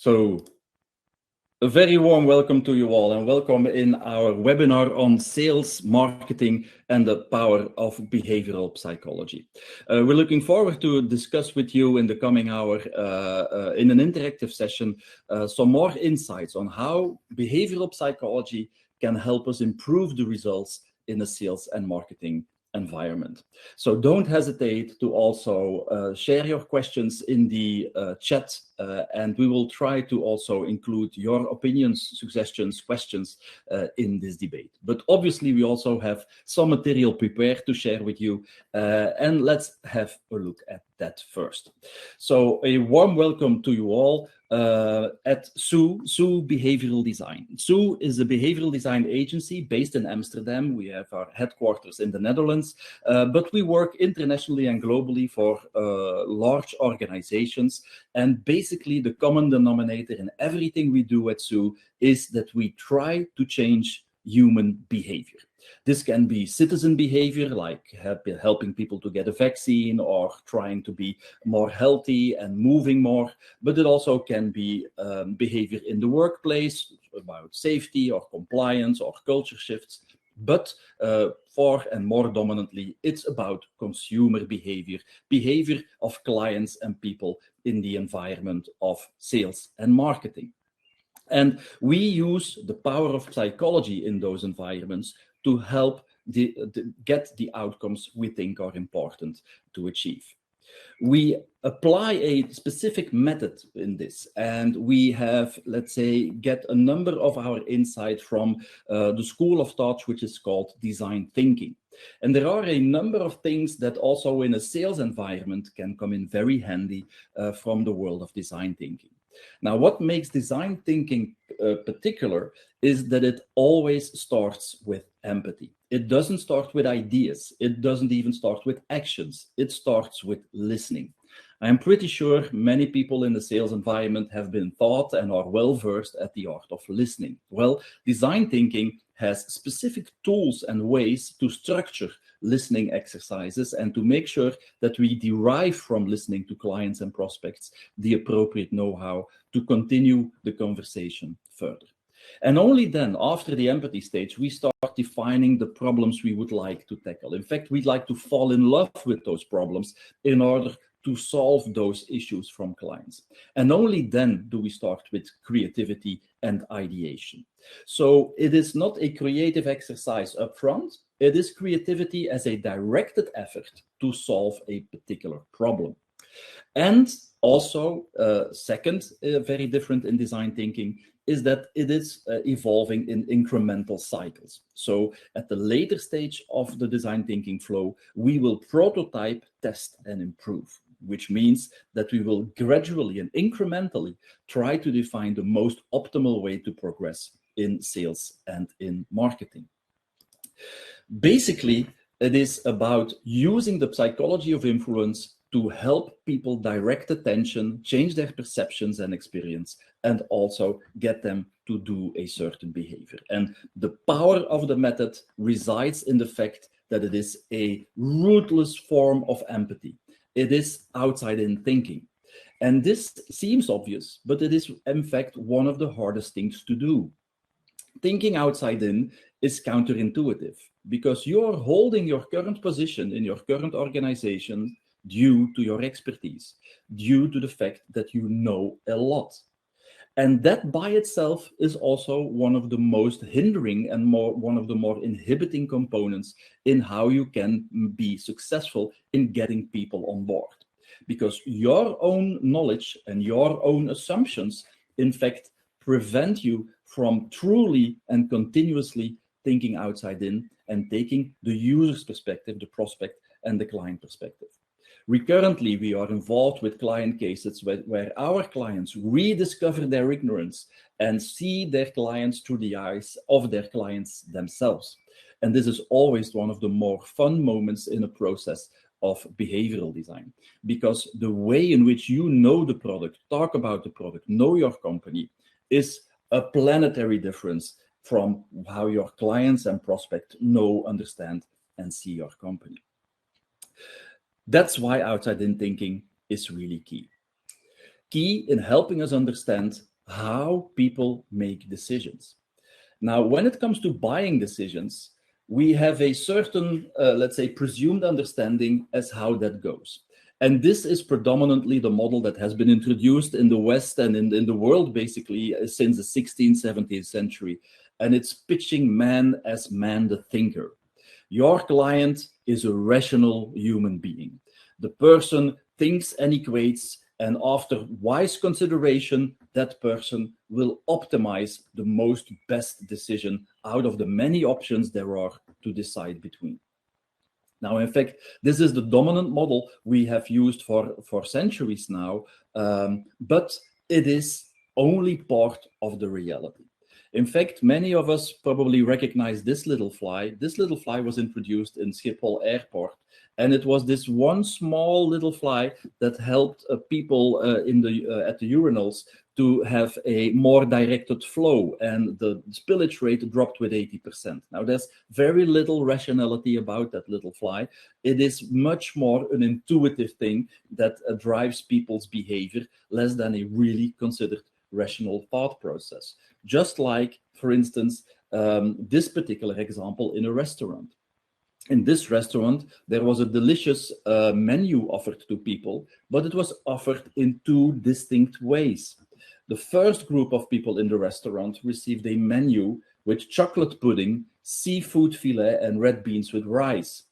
So, a very warm welcome to you all, and welcome in our webinar on sales, marketing, and the power of behavioral psychology. We're looking forward to discuss with you in the coming hour in an interactive session some more insights on how behavioral psychology can help us improve the results in a sales and marketing environment. So don't hesitate to also share your questions in the chat, and we will try to also include your opinions, suggestions, questions in this debate. But obviously we also have some material prepared to share with you, and let's have a look at that first. So a warm welcome to you all at SOE Behavioral Design. SOE is a behavioral design agency based in Amsterdam. We have our headquarters in the Netherlands, but we work internationally and globally for large organizations. And basically the common denominator in everything we do at SOE is that we try to change human behavior. This can be citizen behavior, like helping people to get a vaccine or trying to be more healthy and moving more, but it also can be behavior in the workplace about safety or compliance or culture shifts. But for and more dominantly, it's about consumer behavior, behavior of clients and people in the environment of sales and marketing. And we use the power of psychology in those environments to help get the outcomes we think are important to achieve. We apply a specific method in this, and we have, let's say, get a number of our insights from the school of thought, which is called design thinking. And there are a number of things that also in a sales environment can come in very handy from the world of design thinking. Now, what makes design thinking particular is that it always starts with empathy. It doesn't start with ideas. It doesn't even start with actions. It starts with listening. I'm pretty sure many people in the sales environment have been taught and are well versed at the art of listening. Well, design thinking has specific tools and ways to structure listening exercises and to make sure that we derive from listening to clients and prospects the appropriate know-how to continue the conversation further. And only then, after the empathy stage, we start defining the problems we would like to tackle. In fact, we'd like to fall in love with those problems in order to solve those issues from clients. And only then do we start with creativity and ideation. So it is not a creative exercise up front. It is creativity as a directed effort to solve a particular problem. And also, second, very different in design thinking, is that it is evolving in incremental cycles. So at the later stage of the design thinking flow, we will prototype, test, and improve, which means that we will gradually and incrementally try to define the most optimal way to progress in sales and in marketing. Basically, it is about using the psychology of influence to help people direct attention, change their perceptions and experience, and also get them to do a certain behavior. And the power of the method resides in the fact that it is a ruthless form of empathy. It is outside-in thinking. And this seems obvious, but it is in fact one of the hardest things to do. Thinking outside in is counterintuitive because you're holding your current position in your current organization due to your expertise, due to the fact that you know a lot. And that by itself is also one of the most hindering and one of the more inhibiting components in how you can be successful in getting people on board. Because your own knowledge and your own assumptions, in fact, prevent you from truly and continuously thinking outside in and taking the user's perspective, the prospect, and the client perspective. Recurrently, we are involved with client cases where our clients rediscover their ignorance and see their clients through the eyes of their clients themselves. And this is always one of the more fun moments in a process of behavioral design, because the way in which you know the product, talk about the product, know your company is a planetary difference from how your clients and prospects know, understand, and see your company. That's why outside-in thinking is really key. key in helping us understand how people make decisions. Now, when it comes to buying decisions, we have a certain, let's say, presumed understanding as how that goes. And this is predominantly the model that has been introduced in the West and in the world, basically, since the 16th, 17th century. And it's pitching man as man the thinker. Your client is a rational human being. The person thinks and equates, and after wise consideration, that person will optimize the most best decision out of the many options there are to decide between. Now, in fact, this is the dominant model we have used for centuries now, but it is only part of the reality. In fact, many of us probably recognize this little fly. This little fly was introduced in Schiphol Airport, and it was this one small little fly that helped people at the urinals to have a more directed flow, and the spillage rate dropped with 80%. Now, there's very little rationality about that little fly. It is much more an intuitive thing that drives people's behavior, less than a really considered rational thought process. Just like, for instance, this particular example in a restaurant. In this restaurant, there was a delicious menu offered to people, but it was offered in two distinct ways. The first group of people in the restaurant received a menu with chocolate pudding, seafood fillet, and red beans with rice.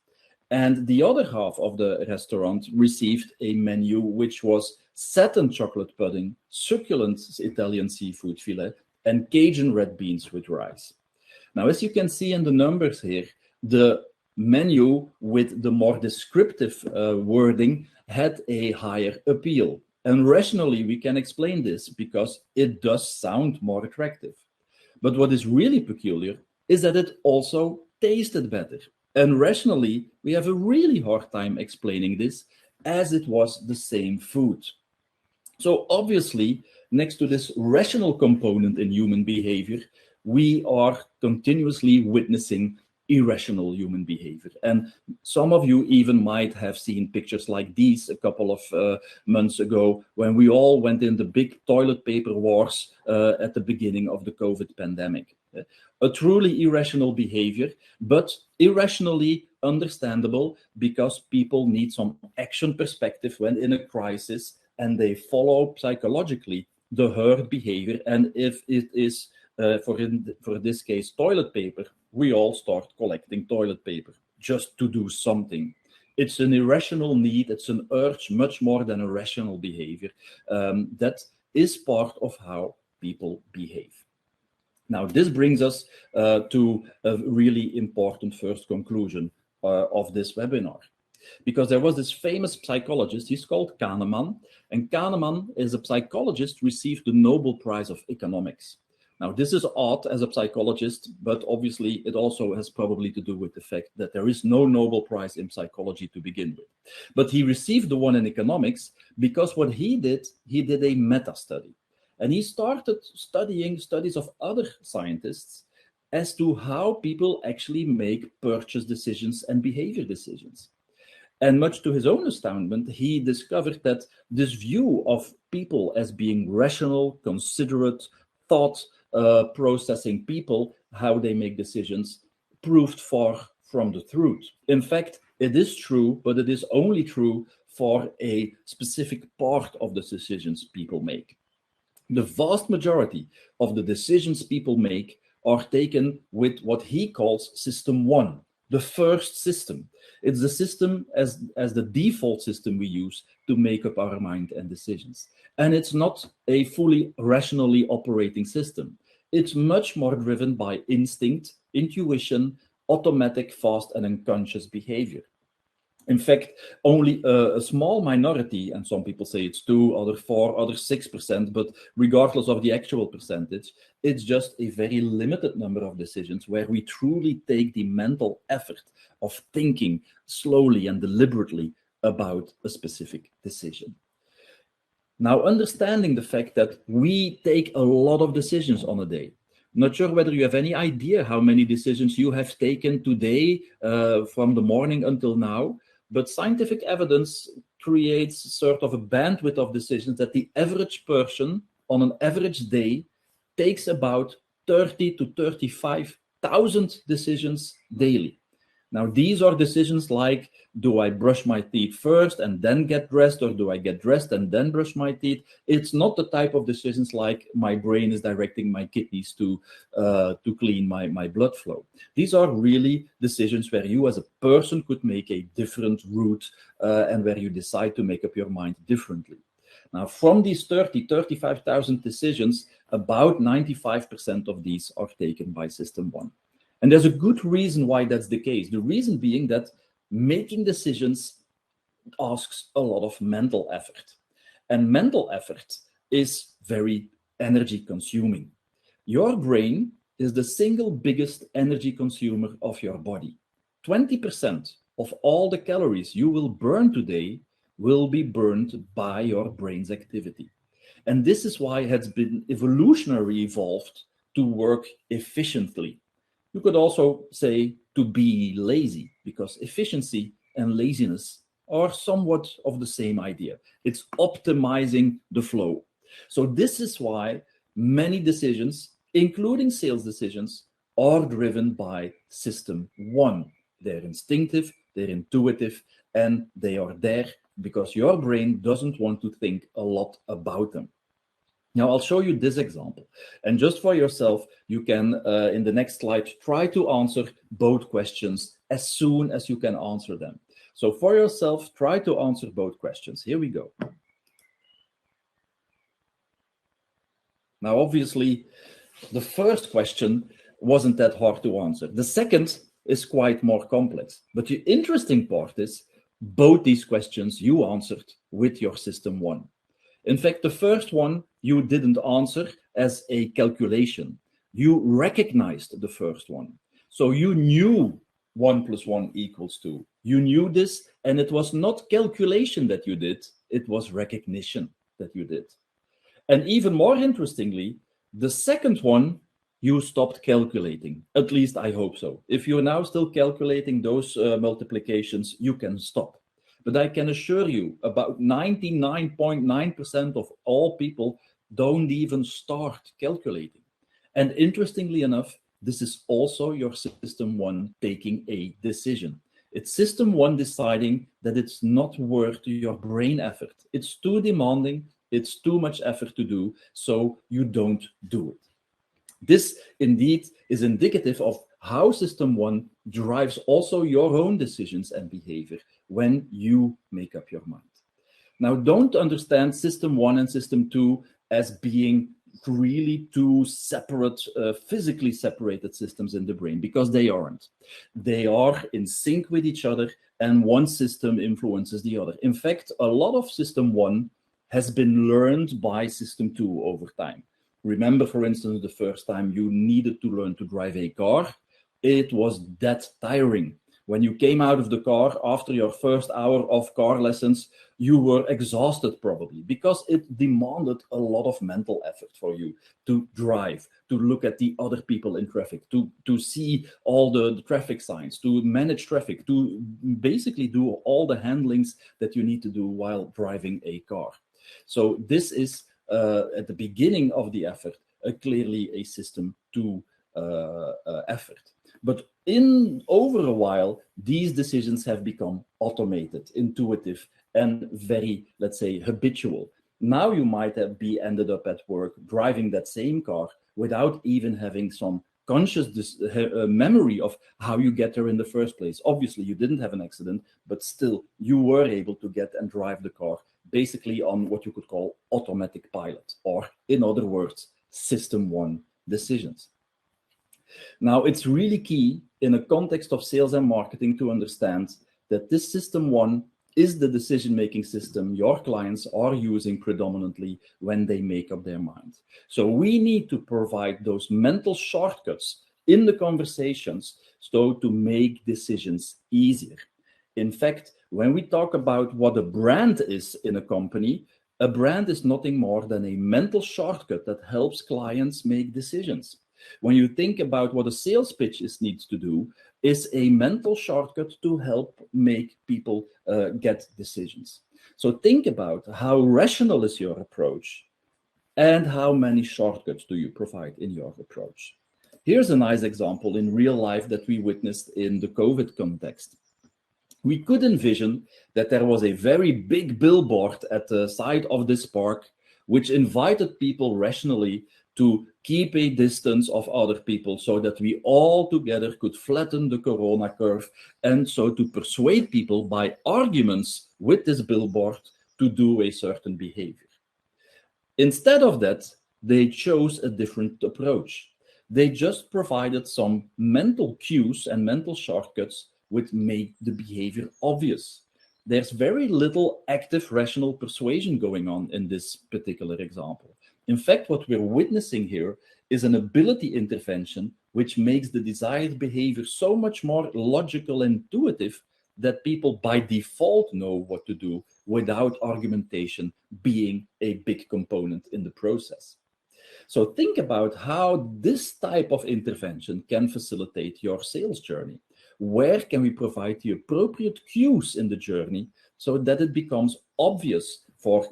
And the other half of the restaurant received a menu which was satin chocolate pudding, succulent Italian seafood fillet, and Cajun red beans with rice. Now, as you can see in the numbers here, the menu with the more descriptive wording had a higher appeal. And rationally, we can explain this because it does sound more attractive. But what is really peculiar is that it also tasted better. And rationally, we have a really hard time explaining this, as it was the same food. So obviously, next to this rational component in human behavior, we are continuously witnessing irrational human behavior. And some of you even might have seen pictures like these a couple of months ago, when we all went in the big toilet paper wars at the beginning of the COVID pandemic. A truly irrational behavior, but irrationally understandable, because people need some action perspective when in a crisis, and they follow psychologically the herd behavior. And if it is, for this case, toilet paper, we all start collecting toilet paper just to do something. It's an irrational need. It's an urge, much more than a rational behavior. That is part of how people behave. Now, this brings us to a really important first conclusion of this webinar. Because there was this famous psychologist, he's called Kahneman, and Kahneman is a psychologist, received the Nobel Prize of Economics. Now, this is odd as a psychologist, but obviously it also has probably to do with the fact that there is no Nobel Prize in psychology to begin with. But he received the one in economics because what he did a meta-study. And he started studying studies of other scientists as to how people actually make purchase decisions and behavior decisions. And much to his own astoundment, he discovered that this view of people as being rational, considerate, thought processing people, how they make decisions, proved far from the truth. In fact, it is true, but it is only true for a specific part of the decisions people make. The vast majority of the decisions people make are taken with what he calls system one, the first system. It's the system as the default system we use to make up our mind and decisions. And it's not a fully rationally operating system. It's much more driven by instinct, intuition, automatic, fast, and unconscious behavior. In fact, only a small minority, and some people say it's 2, others 4, others 6%, but regardless of the actual percentage, it's just a very limited number of decisions where we truly take the mental effort of thinking slowly and deliberately about a specific decision. Now, understanding the fact that we take a lot of decisions on a day. Not sure whether you have any idea how many decisions you have taken today from the morning until now, but scientific evidence creates sort of a bandwidth of decisions that the average person on an average day takes about 30 to 35,000 decisions daily. Now, these are decisions like, do I brush my teeth first and then get dressed, or do I get dressed and then brush my teeth? It's not the type of decisions like my brain is directing my kidneys to clean my blood flow. These are really decisions where you as a person could make a different route and where you decide to make up your mind differently. Now, from these 35,000 decisions, about 95% of these are taken by System 1. And there's a good reason why that's the case. The reason being that making decisions asks a lot of mental effort. And mental effort is very energy consuming. Your brain is the single biggest energy consumer of your body. 20% of all the calories you will burn today will be burned by your brain's activity. And this is why it has been evolutionarily evolved to work efficiently. You could also say to be lazy, because efficiency and laziness are somewhat of the same idea. It's optimizing the flow. So this is why many decisions, including sales decisions, are driven by System 1. They're instinctive, they're intuitive, and they are there because your brain doesn't want to think a lot about them. Now, I'll show you this example. And just for yourself, you can, in the next slide, try to answer both questions as soon as you can answer them. So for yourself, try to answer both questions. Here we go. Now, obviously, the first question wasn't that hard to answer. The second is quite more complex. But the interesting part is both these questions you answered with your System 1. In fact, the first one you didn't answer as a calculation. You recognized the first one. So you knew 1 plus 1 equals 2. You knew this, and it was not calculation that you did, it was recognition that you did. And even more interestingly, the second one, you stopped calculating. At least I hope so. If you're now still calculating those multiplications, you can stop. But I can assure you, about 99.9% of all people don't even start calculating. And interestingly enough, this is also your System 1 taking a decision. It's System 1 deciding that it's not worth your brain effort. It's too demanding, it's too much effort to do, so you don't do it. This indeed is indicative of how System 1 drives also your own decisions and behavior when you make up your mind. Now, don't understand System 1 and System 2 as being really two separate, physically separated systems in the brain, because they aren't. They are in sync with each other, and one system influences the other. In fact, a lot of System 1 has been learned by System 2 over time. Remember, for instance, the first time you needed to learn to drive a car, it was that tiring. When you came out of the car after your first hour of car lessons, you were exhausted probably, because it demanded a lot of mental effort for you to drive, to look at the other people in traffic, to see all the traffic signs, to manage traffic, to basically do all the handlings that you need to do while driving a car. So this is at the beginning of the effort, clearly a System 2 effort. But over a while, these decisions have become automated, intuitive, and very, let's say, habitual. Now you might have ended up at work driving that same car without even having some conscious memory of how you get there in the first place. Obviously, you didn't have an accident, but still, you were able to get and drive the car basically on what you could call automatic pilot, or in other words, System 1 decisions. Now, it's really key in a context of sales and marketing to understand that this System 1 is the decision-making system your clients are using predominantly when they make up their mind. So we need to provide those mental shortcuts in the conversations so to make decisions easier. In fact, when we talk about what a brand is in a company, a brand is nothing more than a mental shortcut that helps clients make decisions. When you think about what a sales pitch needs to do, is a mental shortcut to help make people get decisions. So think about how rational is your approach and how many shortcuts do you provide in your approach. Here's a nice example in real life that we witnessed in the COVID context. We could envision that there was a very big billboard at the side of this park, which invited people rationally to keep a distance of other people so that we all together could flatten the corona curve, and so to persuade people by arguments with this billboard to do a certain behavior. Instead of that, they chose a different approach. They just provided some mental cues and mental shortcuts which made the behavior obvious. There's very little active rational persuasion going on in this particular example. In fact, what we're witnessing here is an ability intervention which makes the desired behavior so much more logical and intuitive that people by default know what to do without argumentation being a big component in the process. So think about how this type of intervention can facilitate your sales journey. Where can we provide the appropriate cues in the journey so that it becomes obvious for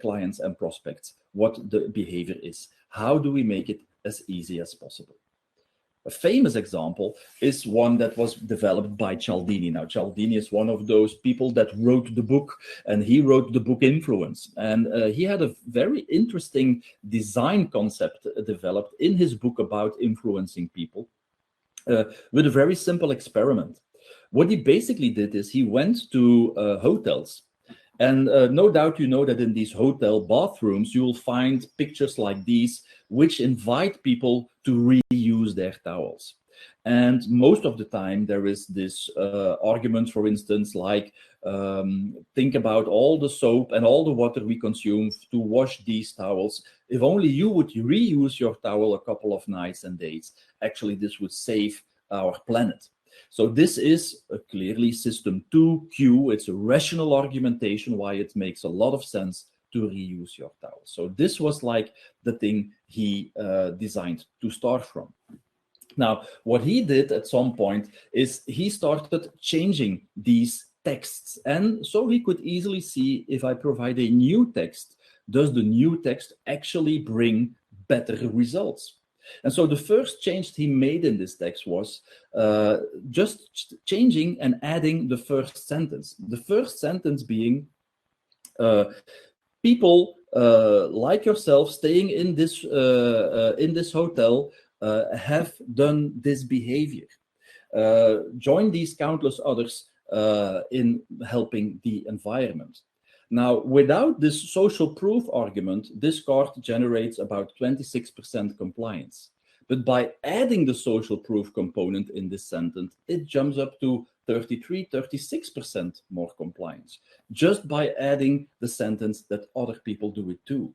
clients and prospects what the behavior is? How do we make it as easy as possible? A famous example is one that was developed by Cialdini. Now, Cialdini is one of those people that wrote the book, and he wrote the book Influence. And he had a very interesting design concept developed in his book about influencing people with a very simple experiment. What he basically did is he went to hotels. And no doubt you know that in these hotel bathrooms, you will find pictures like these, which invite people to reuse their towels. And most of the time, there is this argument, for instance, like, think about all the soap and all the water we consume to wash these towels. If only you would reuse your towel a couple of nights and days, actually, this would save our planet. So this is a clearly system 2Q. It's a rational argumentation why it makes a lot of sense to reuse your towel. So this was like the thing he designed to start from. Now, what he did at some point is he started changing these texts. And so he could easily see if I provide a new text, does the new text actually bring better results? And so the first change he made in this text was just changing and adding the first sentence. The first sentence being, people like yourself staying in this hotel have done this behavior. Join these countless others in helping the environment. Now, without this social proof argument, this card generates about 26% compliance. But by adding the social proof component in this sentence, it jumps up to 36% more compliance, just by adding the sentence that other people do it too.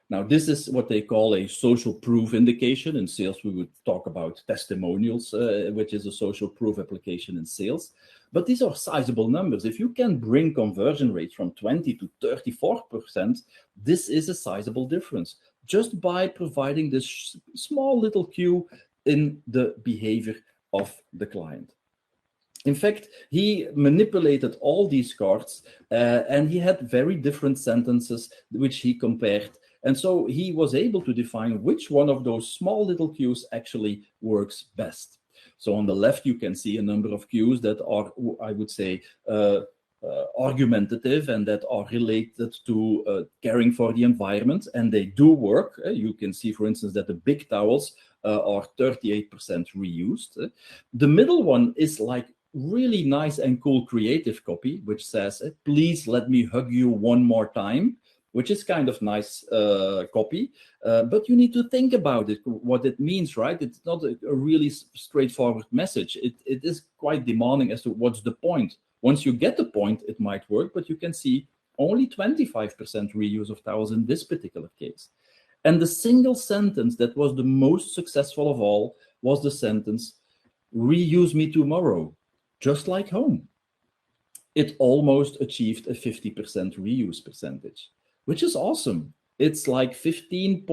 Now, this is what they call a social proof indication. In sales, we would talk about testimonials, which is a social proof application in sales. But these are sizable numbers. If you can bring conversion rates from 20 to 34%, this is a sizable difference, just by providing this small little cue in the behavior of the client. In fact, he manipulated all these cards, and he had very different sentences which he compared. And so he was able to define which one of those small little cues actually works best. So on the left, you can see a number of cues that are, I would say, argumentative and that are related to caring for the environment, and they do work. You can see, for instance, that the big towels are 38% reused. The middle one is like really nice and cool creative copy, which says, please let me hug you one more time, which is kind of nice copy, but you need to think about it, what it means, right? It's not a really straightforward message. It is quite demanding as to what's the point. Once you get the point, it might work, but you can see only 25% reuse of towels in this particular case. And the single sentence that was the most successful of all was the sentence, reuse me tomorrow, just like home. It almost achieved a 50% reuse percentage, which is awesome. It's like 15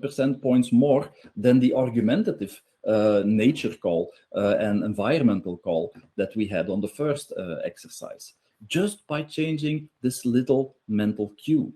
percentage points more than the argumentative nature call and environmental call that we had on the first exercise. just by changing this little mental cue.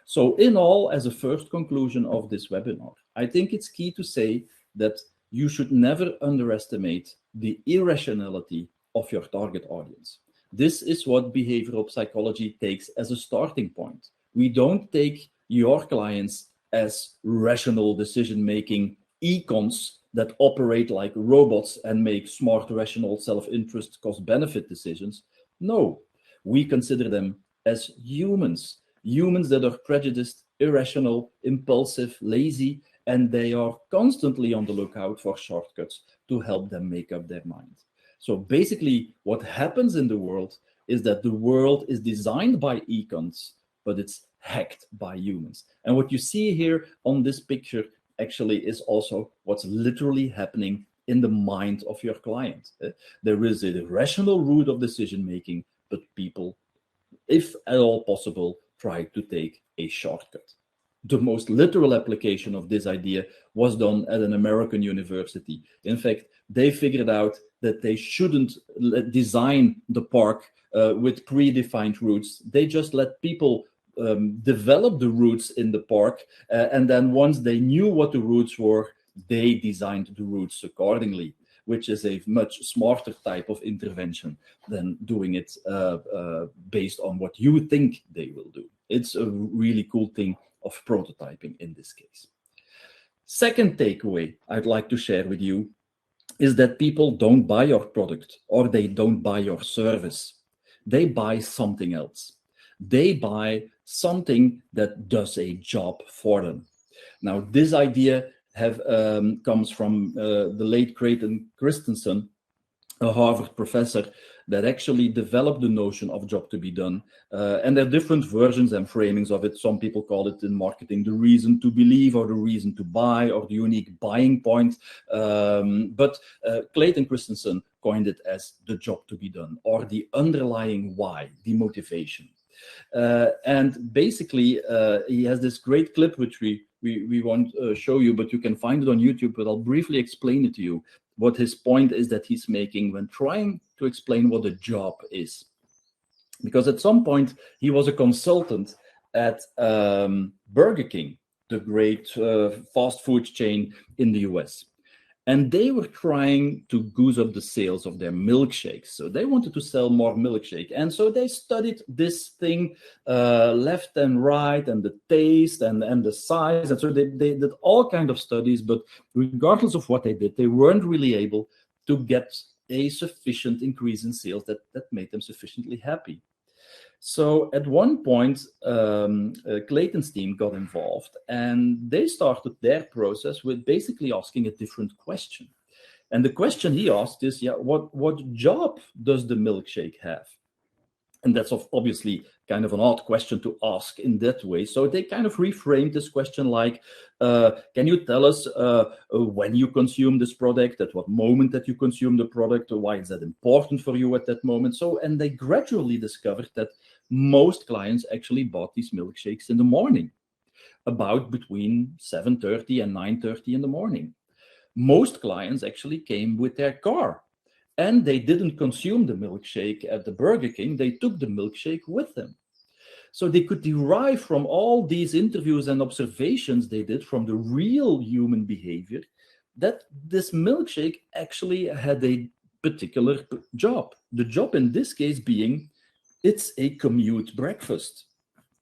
So in all, as a first conclusion of this webinar, I think it's key to say that you should never underestimate the irrationality of your target audience. This is what behavioral psychology takes as a starting point. We don't take your clients as rational decision-making econs that operate like robots and make smart, rational, self-interest, cost-benefit decisions. No, we consider them as humans that are prejudiced, irrational, impulsive, lazy, and they are constantly on the lookout for shortcuts to help them make up their mind. So basically, what happens in the world is that the world is designed by econs, but it's hacked by humans. And what you see here on this picture actually is also what's literally happening in the mind of your client. There is a rational route of decision making, but people, if at all possible, try to take a shortcut. The most literal application of this idea was done at an American university. In fact, they figured out that they shouldn't design the park with predefined routes. They just let people develop the routes in the park, and then once they knew what the routes were, they designed the routes accordingly, which is a much smarter type of intervention than doing it based on what you think they will do. It's a really cool thing of prototyping in this case. Second takeaway I'd like to share with you is that people don't buy your product or they don't buy your service. They buy something else. They buy something that does a job for them. Now, this idea comes from the late Clayton Christensen, a Harvard professor that actually developed the notion of job to be done. And there are different versions and framings of it. Some people call it in marketing the reason to believe or the reason to buy or the unique buying point. But Clayton Christensen coined it as the job to be done or the underlying why, the motivation. And basically, he has this great clip, which we won't show you, but you can find it on YouTube, but I'll briefly explain it to you. What his point is that he's making when trying to explain what a job is. Because at some point, he was a consultant at Burger King, the great fast food chain in the US. And they were trying to goose up the sales of their milkshakes. So they wanted to sell more milkshake. And so they studied this thing left and right, and the taste and the size. And so they did all kinds of studies. But regardless of what they did, they weren't really able to get a sufficient increase in sales that made them sufficiently happy. So at one point, Clayton's team got involved, and they started their process with basically asking a different question. And the question he asked is, what job does the milkshake have? And that's obviously kind of an odd question to ask in that way. So they kind of reframed this question like, can you tell us when you consume this product, at what moment that you consume the product, or why is that important for you at that moment? So, and they gradually discovered that most clients actually bought these milkshakes in the morning, about between 7:30 and 9:30 in the morning. Most clients actually came with their car. And they didn't consume the milkshake at the Burger King, they took the milkshake with them. So they could derive from all these interviews and observations they did from the real human behavior that this milkshake actually had a particular job. The job in this case being, it's a commute breakfast.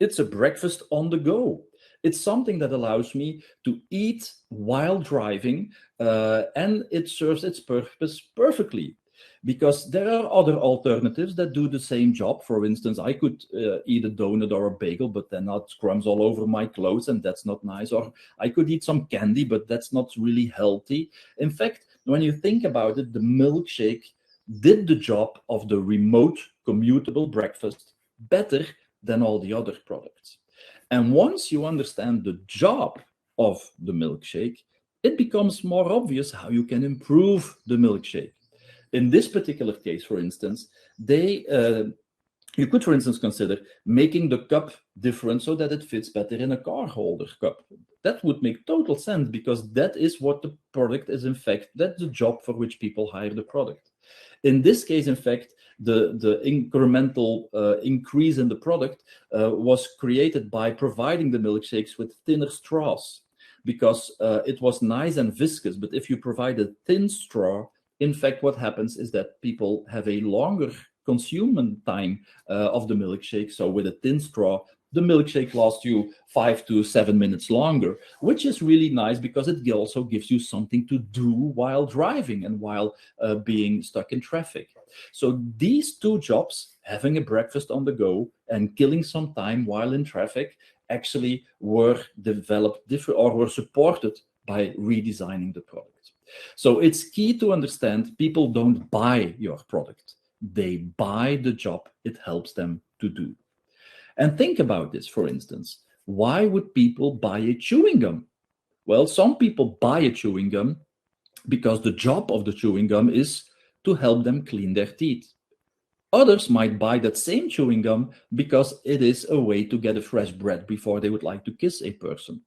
It's a breakfast on the go. It's something that allows me to eat while driving, and it serves its purpose perfectly. Because there are other alternatives that do the same job. For instance, I could eat a donut or a bagel, but then not crumbs all over my clothes, and that's not nice. Or I could eat some candy, but that's not really healthy. In fact, when you think about it, the milkshake did the job of the remote commutable breakfast better than all the other products. And once you understand the job of the milkshake, it becomes more obvious how you can improve the milkshake. In this particular case, for instance, you could, for instance, consider making the cup different so that it fits better in a car holder cup. That would make total sense because that is what the product is. In fact, that's the job for which people hire the product. In this case, in fact, the incremental increase in the product was created by providing the milkshakes with thinner straws, because it was nice and viscous. But if you provide a thin straw, in fact, what happens is that people have a longer consuming time of the milkshake. So with a thin straw, the milkshake lasts you 5 to 7 minutes longer, which is really nice because it also gives you something to do while driving and while being stuck in traffic. So these two jobs, having a breakfast on the go and killing some time while in traffic, actually were developed different or were supported by redesigning the product. So it's key to understand people don't buy your product. They buy the job it helps them to do. And think about this, for instance. Why would people buy a chewing gum? Well, some people buy a chewing gum because the job of the chewing gum is to help them clean their teeth. Others might buy that same chewing gum because it is a way to get a fresh breath before they would like to kiss a person.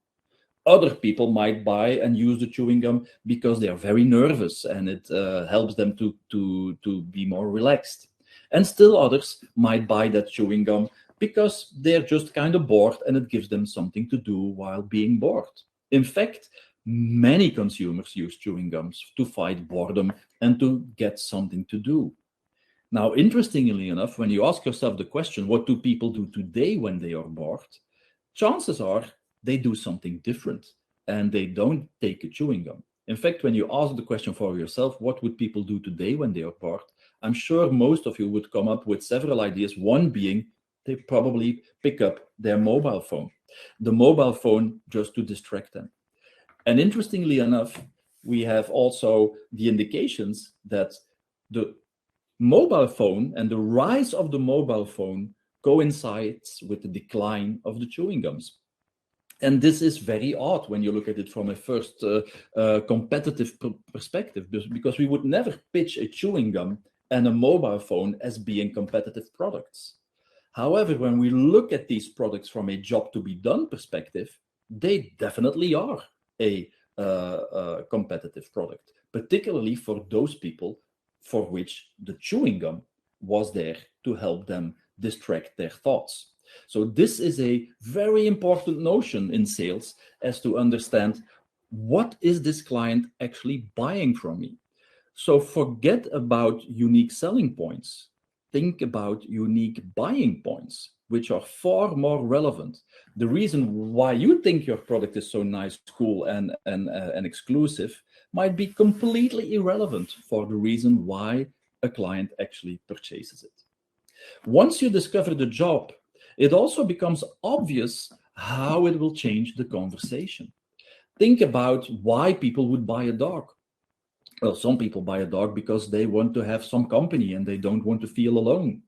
Other people might buy and use the chewing gum because they are very nervous and it helps them to be more relaxed. And still others might buy that chewing gum because they're just kind of bored and it gives them something to do while being bored. In fact, many consumers use chewing gums to fight boredom and to get something to do. Now, interestingly enough, when you ask yourself the question, what do people do today when they are bored? Chances are they do something different and they don't take a chewing gum. In fact, when you ask the question for yourself, what would people do today when they are bored? I'm sure most of you would come up with several ideas. One being they probably pick up their mobile phone, the mobile phone just to distract them. And interestingly enough, we have also the indications that the mobile phone and the rise of the mobile phone coincides with the decline of the chewing gums. And this is very odd when you look at it from a first competitive perspective, because we would never pitch a chewing gum and a mobile phone as being competitive products. However, when we look at these products from a job to be done perspective, they definitely are a competitive product, particularly for those people for which the chewing gum was there to help them distract their thoughts. So this is a very important notion in sales, as to understand what is this client actually buying from me. So forget about unique selling points. Think about unique buying points, which are far more relevant. The reason why you think your product is so nice, cool, and exclusive might be completely irrelevant for the reason why a client actually purchases it. Once you discover the job, it also becomes obvious how it will change the conversation. Think about why people would buy a dog. Well, some people buy a dog because they want to have some company and they don't want to feel alone.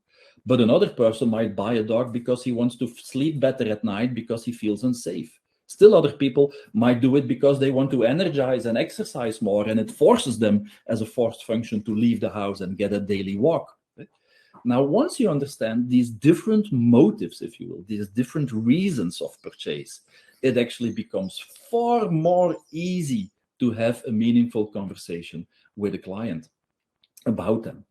But another person might buy a dog because he wants to sleep better at night because he feels unsafe. Still other people might do it because they want to energize and exercise more, and it forces them as a forced function to leave the house and get a daily walk. Now, once you understand these different motives, if you will, these different reasons of purchase, it actually becomes far more easy to have a meaningful conversation with a client about them.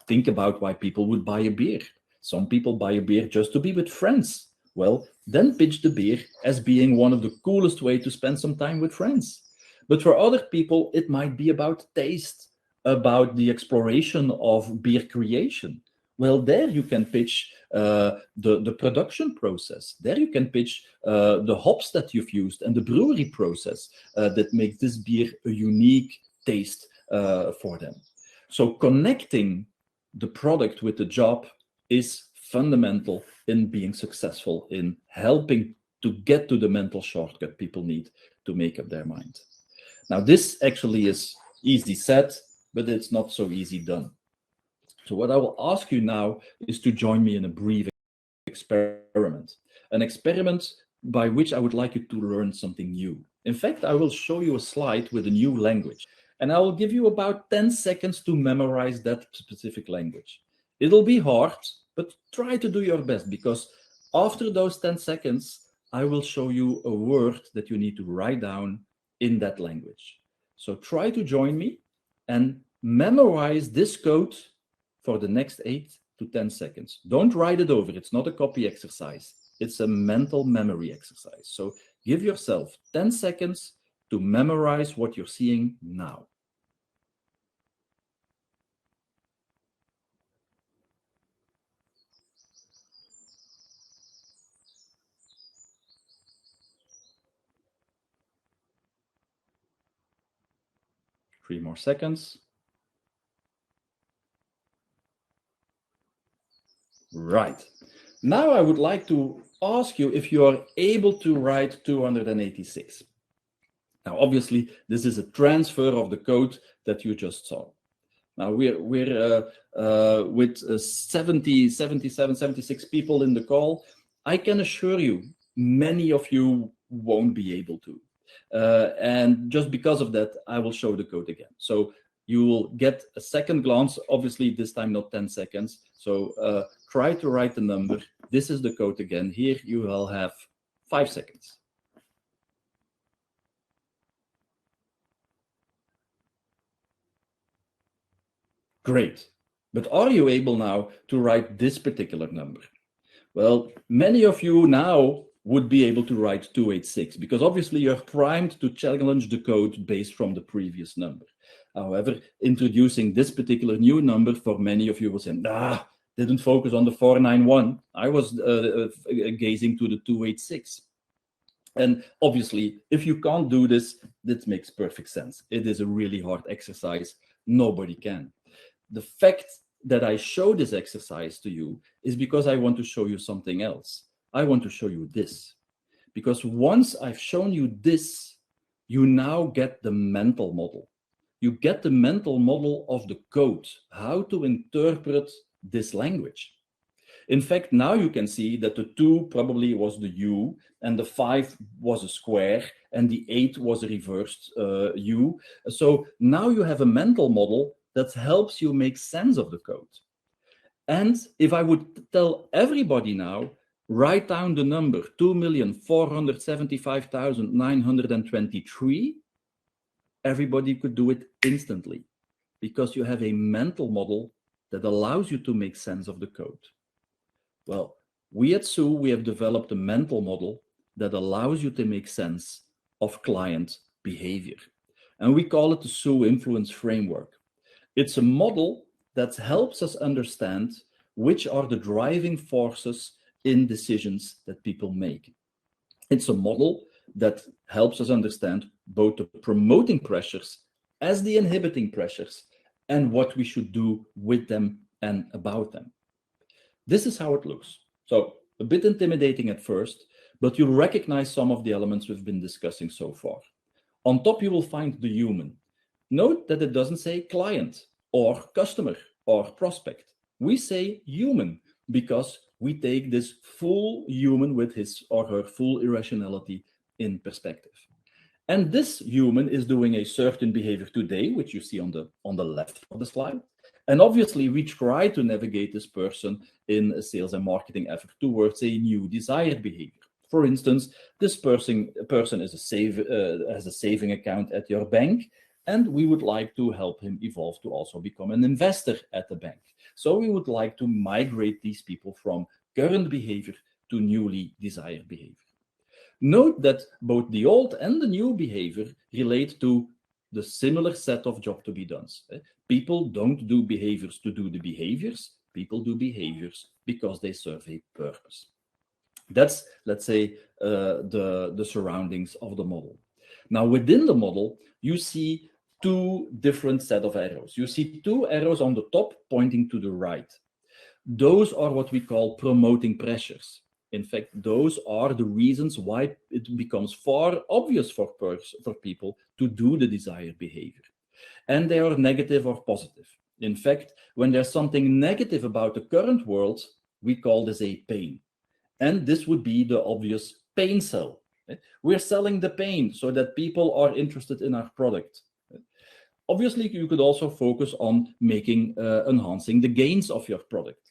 Think about why people would buy a beer. Some people buy a beer just to be with friends. Well, then pitch the beer as being one of the coolest ways to spend some time with friends. But for other people, it might be about taste, about the exploration of beer creation. Well, there you can pitch the production process. There you can pitch the hops that you've used and the brewery process that makes this beer a unique taste for them. So connecting the product with the job is fundamental in being successful, in helping to get to the mental shortcut people need to make up their mind. Now, this actually is easy said, but it's not so easy done. So what I will ask you now is to join me in a brief experiment, an experiment by which I would like you to learn something new. In fact, I will show you a slide with a new language, and I will give you about 10 seconds to memorize that specific language. It'll be hard, but try to do your best, because after those 10 seconds, I will show you a word that you need to write down in that language. So try to join me and memorize this code for the next 8 to 10 seconds. Don't write it over. It's not a copy exercise. It's a mental memory exercise. So give yourself 10 seconds to memorize what you're seeing now. Three more seconds. Right. Now I would like to ask you if you are able to write 286. Now, obviously, this is a transfer of the code that you just saw. Now we're with 70, 77, 76 people in the call. I can assure you, many of you won't be able to. And just because of that, I will show the code again. So you will get a second glance, obviously this time not 10 seconds. So try to write the number. This is the code again. Here you will have 5 seconds. Great. But are you able now to write this particular number? Well, many of you now would be able to write 286 because obviously you're primed to challenge the code based from the previous number. However, introducing this particular new number for many of you will say, didn't focus on the 491. I was gazing to the 286. And obviously, if you can't do this, this makes perfect sense. It is a really hard exercise. Nobody can. The fact that I show this exercise to you is because I want to show you something else. I want to show you this. Because once I've shown you this, you now get the mental model. You get the mental model of the code, how to interpret this language. In fact, now you can see that the 2 probably was the U, and the 5 was a square, and the 8 was a reversed U. So now you have a mental model that helps you make sense of the code. And if I would tell everybody now, write down the number 2,475,923, everybody could do it instantly because you have a mental model that allows you to make sense of the code. Well, we at SUE, we have developed a mental model that allows you to make sense of client behavior. And we call it the SUE Influence Framework. It's a model that helps us understand which are the driving forces in decisions that people make. It's a model that helps us understand both the promoting pressures as the inhibiting pressures and what we should do with them and about them. This is how it looks. So a bit intimidating at first, but you'll recognize some of the elements we've been discussing so far. On top, you will find the human. Note that it doesn't say client or customer or prospect. We say human because we take this full human with his or her full irrationality in perspective. And this human is doing a certain behavior today, which you see on the left of the slide. And obviously, we try to navigate this person in a sales and marketing effort towards a new desired behavior. For instance, this person is has a saving account at your bank, and we would like to help him evolve to also become an investor at the bank. So we would like to migrate these people from current behavior to newly desired behavior. Note that both the old and the new behavior relate to the similar set of job to be done. People don't do behaviors to do the behaviors. People do behaviors because they serve a purpose. That's, let's say, the surroundings of the model. Now, within the model, you see 2 different set of arrows. You see 2 arrows on the top pointing to the right. Those are what we call promoting pressures. In fact, those are the reasons why it becomes far obvious for people to do the desired behavior. And they are negative or positive. In fact, when there's something negative about the current world, we call this a pain. And this would be the obvious pain sell. We're selling the pain so that people are interested in our product. Obviously, you could also focus on enhancing the gains of your product.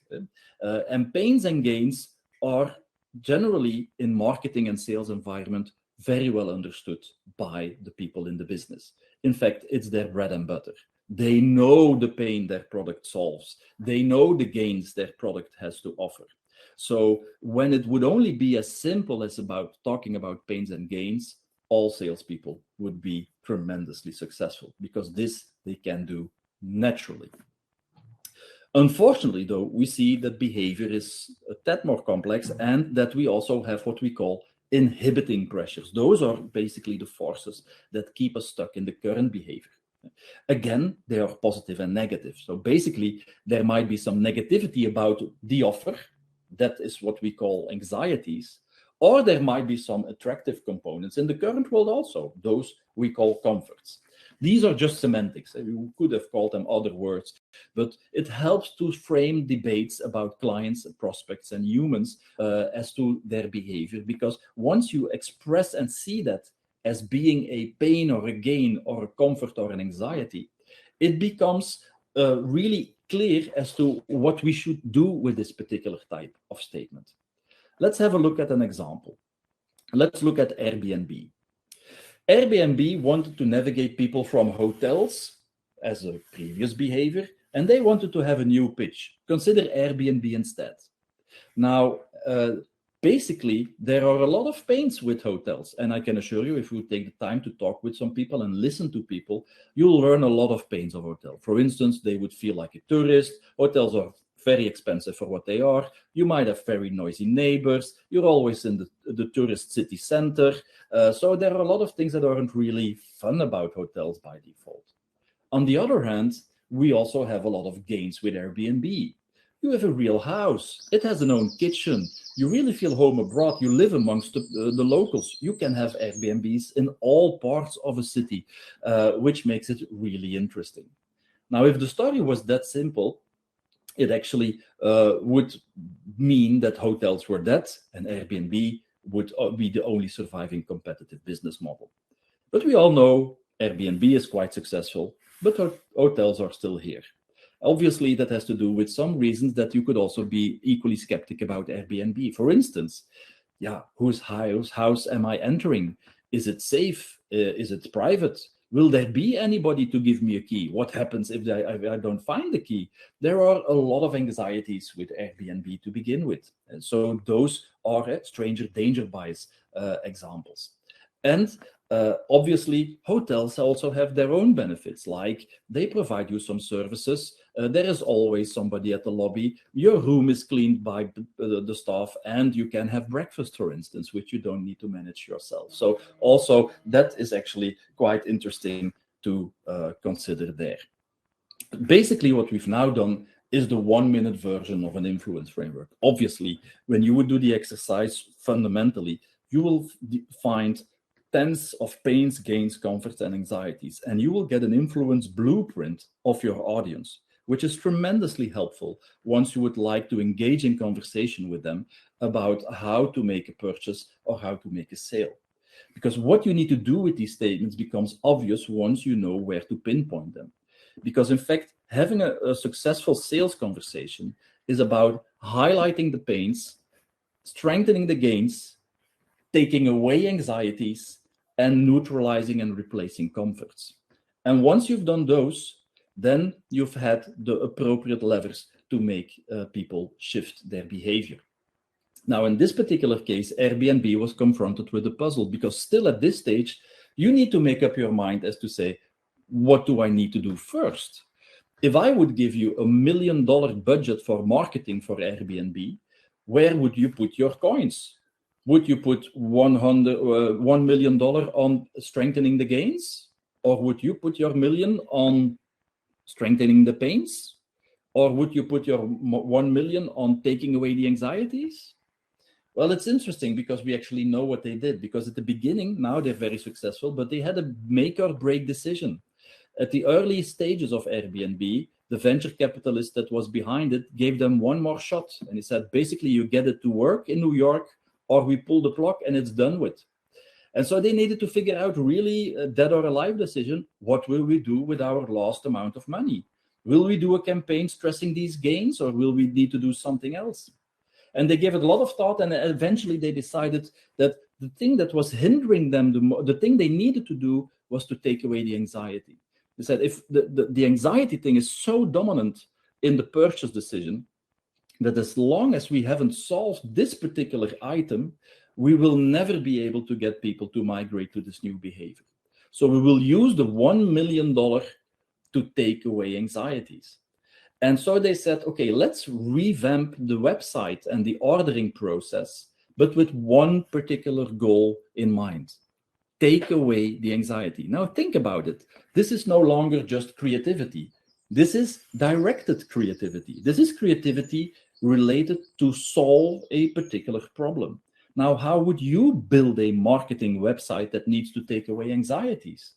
And pains and gains are generally in marketing and sales environment very well understood by the people in the business. In fact, it's their bread and butter. They know the pain their product solves. They know the gains their product has to offer. So when it would only be as simple as about talking about pains and gains, all salespeople would be tremendously successful, because this they can do naturally. Unfortunately, though, we see that behavior is a tad more complex, and that we also have what we call inhibiting pressures. Those are basically the forces that keep us stuck in the current behavior. Again, they are positive and negative. So basically, there might be some negativity about the offer. That is what we call anxieties. Or there might be some attractive components in the current world also. Those we call comforts. These are just semantics. We could have called them other words, but it helps to frame debates about clients, prospects, and humans as to their behavior. Because once you express and see that as being a pain or a gain or a comfort or an anxiety, it becomes really clear as to what we should do with this particular type of statement. Let's have a look at an example. Let's look at Airbnb. Airbnb wanted to navigate people from hotels as a previous behavior, and they wanted to have a new pitch. Consider Airbnb instead. Now, basically, there are a lot of pains with hotels, and I can assure you, if you take the time to talk with some people and listen to people, you'll learn a lot of pains of hotel. For instance, they would feel like a tourist. Hotels are very expensive for what they are. You might have very noisy neighbors. You're always in the tourist city center. So there are a lot of things that aren't really fun about hotels by default. On the other hand, we also have a lot of gains with Airbnb. You have a real house. It has an own kitchen. You really feel home abroad. You live amongst the locals. You can have Airbnbs in all parts of a city, which makes it really interesting. Now, if the story was that simple, it actually would mean that hotels were dead and Airbnb would be the only surviving competitive business model. But we all know Airbnb is quite successful, but hotels are still here. Obviously, that has to do with some reasons that you could also be equally skeptic about Airbnb. For instance, whose house am I entering? Is it safe? Is it private? Will there be anybody to give me a key? What happens if I don't find the key? There are a lot of anxieties with Airbnb to begin with. And so those are stranger danger bias examples. And obviously, hotels also have their own benefits, like they provide you some services. There is always somebody at the lobby. Your room is cleaned by the staff, and you can have breakfast, for instance, which you don't need to manage yourself. So also that is actually quite interesting to consider there. Basically, what we've now done is the 1-minute version of an influence framework. Obviously, when you would do the exercise, fundamentally, you will find tens of pains, gains, comforts, and anxieties, and you will get an influence blueprint of your audience, which is tremendously helpful once you would like to engage in conversation with them about how to make a purchase or how to make a sale. Because what you need to do with these statements becomes obvious once you know where to pinpoint them. Because in fact, having a successful sales conversation is about highlighting the pains, strengthening the gains, taking away anxieties, and neutralizing and replacing comforts. And once you've done those, then you've had the appropriate levers to make people shift their behavior. Now, in this particular case, Airbnb was confronted with a puzzle, because still at this stage, you need to make up your mind as to say, what do I need to do first? If I would give you $1 million budget for marketing for Airbnb, where would you put your coins? Would you put $1 million on strengthening the gains? Or would you put your million on strengthening the pains? Or would you put your 1 million on taking away the anxieties? Well, it's interesting because we actually know what they did. Because at the beginning, now they're very successful, but they had a make or break decision. At the early stages of Airbnb, the venture capitalist that was behind it gave them one more shot. And he said, basically, you get it to work in New York, or we pull the plug and it's done with. And so they needed to figure out really a dead or alive decision. What will we do with our last amount of money? Will we do a campaign stressing these gains, or will we need to do something else? And they gave it a lot of thought, and eventually they decided that the thing that was hindering them, the thing they needed to do was to take away the anxiety. They said if the anxiety thing is so dominant in the purchase decision that as long as we haven't solved this particular item, we will never be able to get people to migrate to this new behavior. So we will use the $1 million to take away anxieties. And so they said, okay, let's revamp the website and the ordering process, but with one particular goal in mind. Take away the anxiety. Now think about it. This is no longer just creativity. This is directed creativity. This is creativity related to solve a particular problem. Now, how would you build a marketing website that needs to take away anxieties?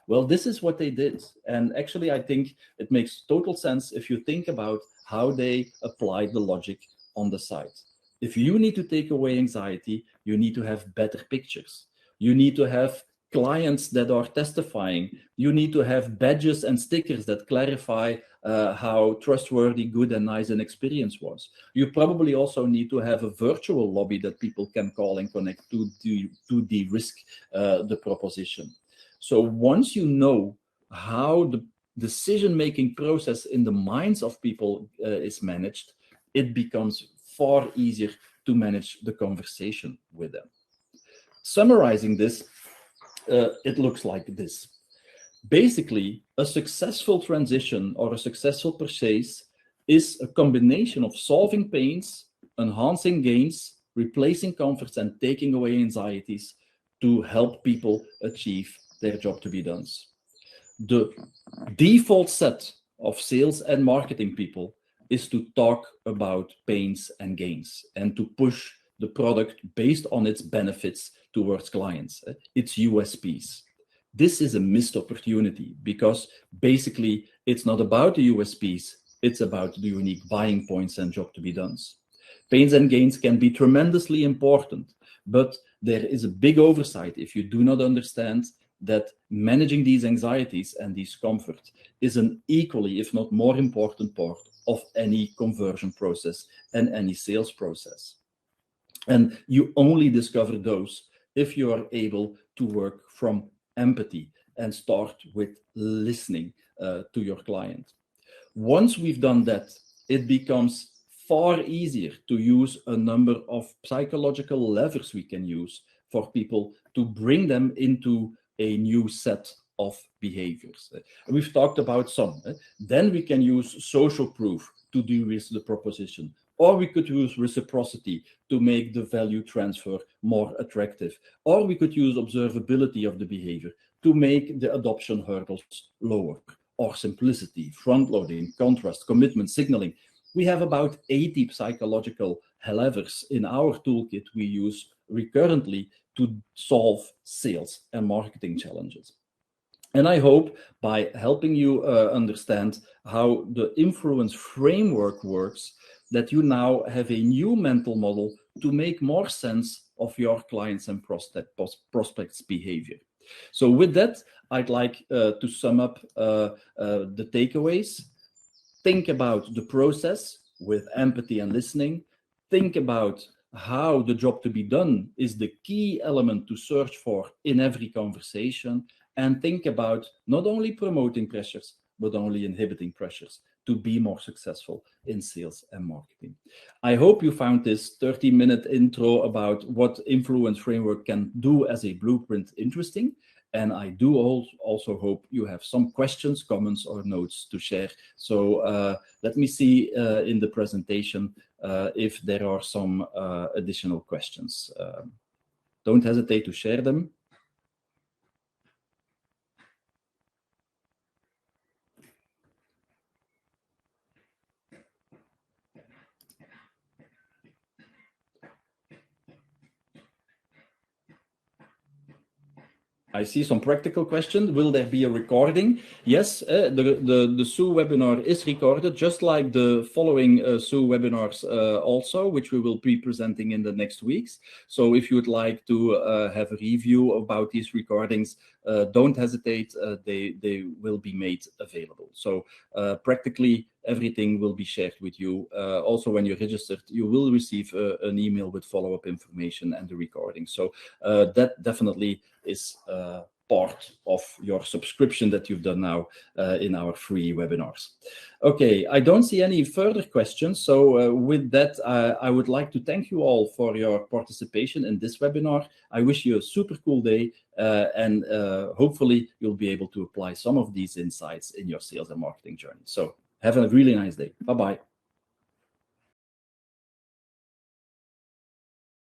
Well, this is what they did. And actually, I think it makes total sense if you think about how they applied the logic on the site. If you need to take away anxiety, you need to have better pictures. You need to have clients that are testifying. You need to have badges and stickers that clarify how trustworthy, good, and nice an experience was. You probably also need to have a virtual lobby that people can call and connect to de-risk the proposition. So once you know how the decision-making process in the minds of people is managed, it becomes far easier to manage the conversation with them. Summarizing this, it looks like this. Basically, a successful transition or a successful purchase is a combination of solving pains, enhancing gains, replacing comforts, and taking away anxieties to help people achieve their job to be done. The default set of sales and marketing people is to talk about pains and gains and to push the product based on its benefits towards clients, its USPs. This is a missed opportunity because basically it's not about the USPs, it's about the unique buying points and job to be done. Pains and gains can be tremendously important, but there is a big oversight if you do not understand that managing these anxieties and these comforts is an equally, if not more important part of any conversion process and any sales process. And you only discover those if you are able to work from empathy and start with listening to your client. Once we've done that, it becomes far easier to use a number of psychological levers we can use for people to bring them into a new set of behaviors. And we've talked about some. Then we can use social proof to de-risk the proposition. Or we could use reciprocity to make the value transfer more attractive. Or we could use observability of the behavior to make the adoption hurdles lower. Or simplicity, front-loading, contrast, commitment, signaling. We have about 80 psychological levers in our toolkit we use recurrently to solve sales and marketing challenges. And I hope by helping you understand how the influence framework works, that you now have a new mental model to make more sense of your clients and prospects' behavior. So with that, I'd like to sum up the takeaways. Think about the process with empathy and listening. Think about how the job to be done is the key element to search for in every conversation. And think about not only promoting pressures, but only inhibiting pressures to be more successful in sales and marketing. I hope you found this 30-minute intro about what influence framework can do as a blueprint interesting. And I do also hope you have some questions, comments, or notes to share. So let me see in the presentation if there are some additional questions. Don't hesitate to share them. I see some practical questions. Will there be a recording? Yes, the SOO webinar is recorded, just like the following SOO webinars also, which we will be presenting in the next weeks. So if you would like to have a review about these recordings, don't hesitate. They will be made available. So practically everything will be shared with you. Also, when you're registered, you will receive an email with follow-up information and the recording. So that definitely is part of your subscription that you've done now in our free webinars. Okay, I don't see any further questions. So with that, I would like to thank you all for your participation in this webinar. I wish you a super cool day, and hopefully you'll be able to apply some of these insights in your sales and marketing journey. So have a really nice day. Bye-bye.